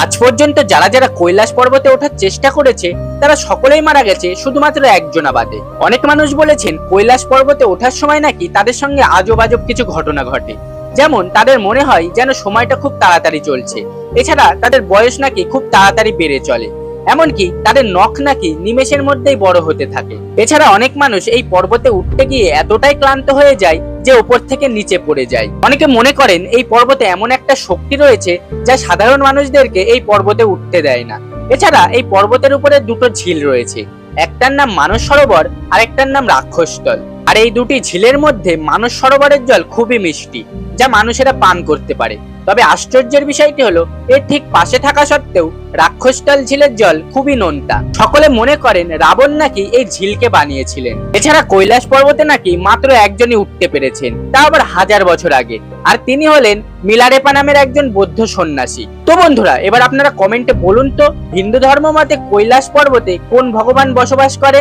আজ পর্যন্ত যারা যারা কৈলাস পর্বতে ওঠার চেষ্টা করেছে তারা সকলেই মারা গেছে, শুধুমাত্র একজনা বাদে। অনেক মানুষ বলেছেন কৈলাস পর্বতে ওঠার সময় নাকি তাদের সঙ্গে আজব আজব কিছু ঘটনা ঘটে। যেমন তাদের মনে হয় যেন সময়টা খুব তাড়াতাড়ি চলছে, এছাড়া তাদের বয়স নাকি খুব তাড়াতাড়ি বেড়ে চলে, এমনকি তাদের নখ নাকি নিমেষের মধ্যেই বড় হতে থাকে। এছাড়া অনেক মানুষ এই পর্বতে উঠতে গিয়ে এতটাই ক্লান্ত হয়ে যায় যে উপর থেকে নিচে পড়ে যায়। অনেকে মনে করেন এই পর্বতে এমন একটা শক্তি রয়েছে যা সাধারণ মানুষদেরকে এই পর্বতে উঠতে দেয় না। এছাড়া এই পর্বতের উপরে দুটো ঝিল রয়েছে, একটার নাম মানস সরোবর আর একটার নাম রাক্ষসতল। আর এই দুটি ঝিলের মধ্যে মানস সরোবরের জল খুবই মিষ্টি, যা মানুষেরা পান করতে পারে। তবে আশ্চর্যের বিষয়টি হলো এর ঠিক পাশে থাকা সত্ত্বেও রাক্ষসতল ঝিলের জল খুবই নোনতা। সকলে মনে করেন রাবণ নাকি এই ঝিলকে বানিয়েছিলেন। এছাড়া কৈলাস পর্বতে নাকি মাত্র একজনই উঠতে পেরেছেন, তা আবার 1000 বছর আগে, আর তিনি হলেন মিলারেপা নামের একজন বৌদ্ধ সন্ন্যাসী। তো বন্ধুরা, এবার আপনারা কমেন্টে বলুন তো হিন্দু ধর্ম মতে কৈলাস পর্বতে কোন ভগবান বসবাস করে।